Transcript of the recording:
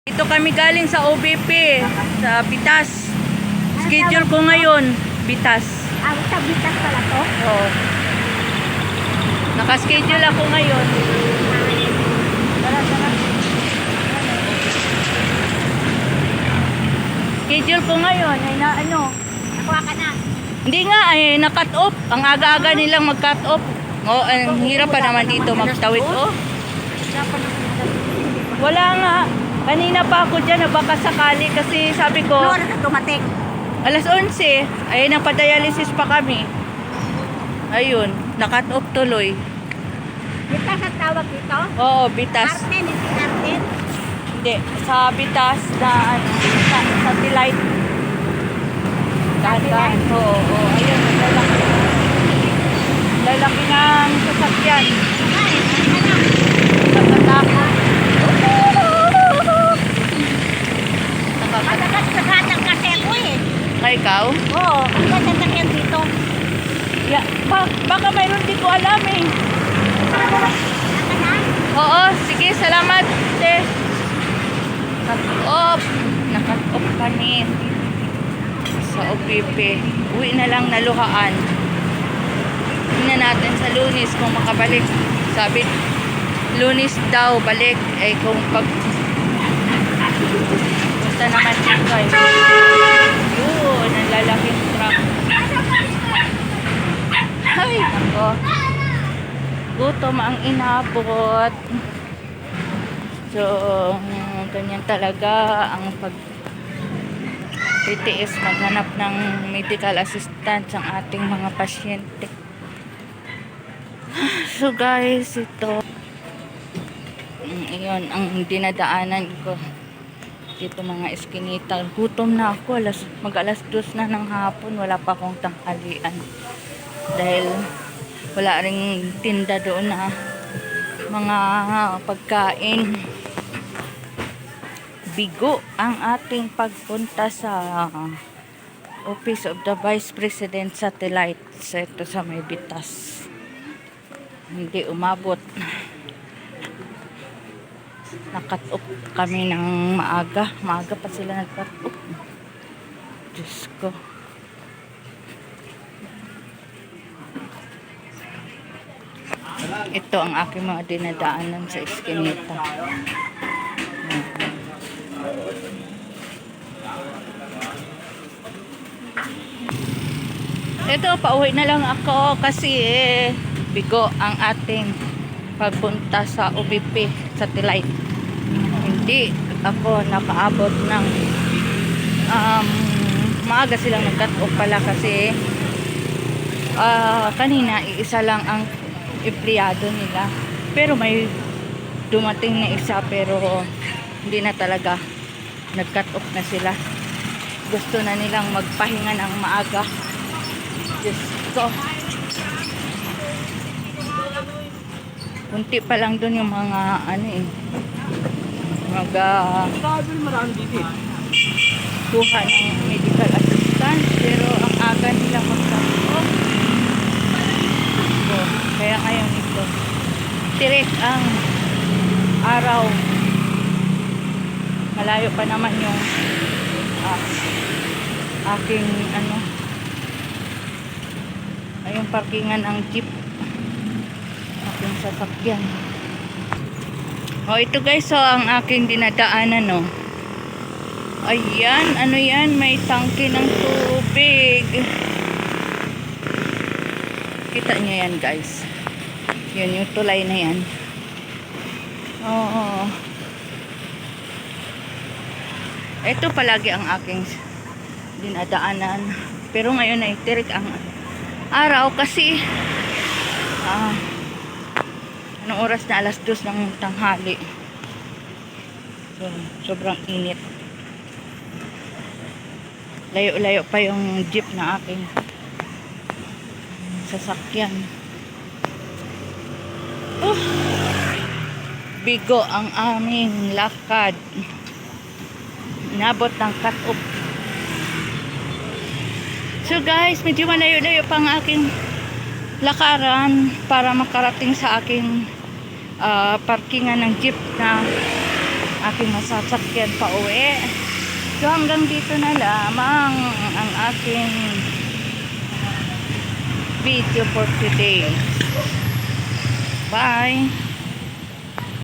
Dito kami galing sa OBP, sa Bitas. Schedule ko ngayon, Bitas. Sa Bitas pala to? Oo. Naka-schedule ako ngayon. Tara. Schedule ko ngayon ay na ano. Nakuha ka na. Hindi nga ay na-cut off. Ang aga-aga nilang mag-cut off. Oh, ang hirap pa naman dito magtawid. Oh. Wala nga. Kanina pa ako dyan na baka sakali kasi sabi ko Ano oras na dumating? alas 11. Ay nagpa-dialysis pa kami. Ayun, na-cut off tuloy. Bitas ang tawag dito? Oo, Bitas. Arten, hindi Arten. Hindi, sa Bitas na ano, sa satellite. Dahan-dahan. Oo. Ayun, lalaki. Lalaki ng sasakyan. Nakatakot. Madagas naghatang kasi ako eh. Kaya ikaw? Oo, ang ganda sakyan dito. Baka mayroon di ko alam eh. Oo, sige, salamat. Cut-off. Nakat-off kami. Sa OPP. Uwi na lang na Luhaan. Tingnan natin sa Lunes kung makabalik. Sabi, Lunes daw balik. Eh kung pag punta naman dito eh. Yun, ang lalaking truck. Ay, ako. Gutom ang inabot. So, ganyan talaga ang titiis maghanap ng medical assistance ang ating mga pasyente. So guys, ito iyon ang dinadaanan ko dito mga eskinita. Gutom na ako, mag-alas 2 na ng hapon, wala pa akong tanghalian dahil wala ring tinda doon na mga pagkain. Bigo ang ating pagpunta sa Office of the Vice President Satellite ito sa may Bitas. Hindi umabot. Nakat off kami ng maaga pa sila nag-cut off. Diyos ko. Ito ang aking mga dinadaanan sa eskinita. Ito, pauwi na lang ako kasi bigo ang ating pagpunta sa OBP Satellite. Hindi ako nakaabot ng maaga silang nag-cut off pala kasi kanina iisa lang ang empleyado nila. Pero may dumating na isa pero hindi na talaga nag-cut off na sila. Gusto na nilang magpahinga ng maaga. Diyos ko. Kunti pa lang doon yung mga kuha ng medical assistance pero ang aga nilang mag-cut off. So, kaya ngayon ito tirik ang araw. Malayo pa naman yung aking yung parkingan ng jeep aking sasakyan. Ito guys, so ang aking dinadaanan ayan, yan, may tangke ng tubig. Kita nyo yan guys, yun yung tulay na yan. Ito palagi ang aking dinadaanan pero ngayon ay tirik ang araw kasi anong oras na, alas 2 ng tanghali. So, sobrang init. Layo-layo pa yung jeep na aking sasakyan. Bigo ang aming lakad. Inabot ng cut off. So guys, medyo malayo-layo pa ang aking lakaran para makarating sa aking parkingan ng jeep na aking masasakyan pa uwi. So hanggang dito na lamang ang aking video for today. Bye!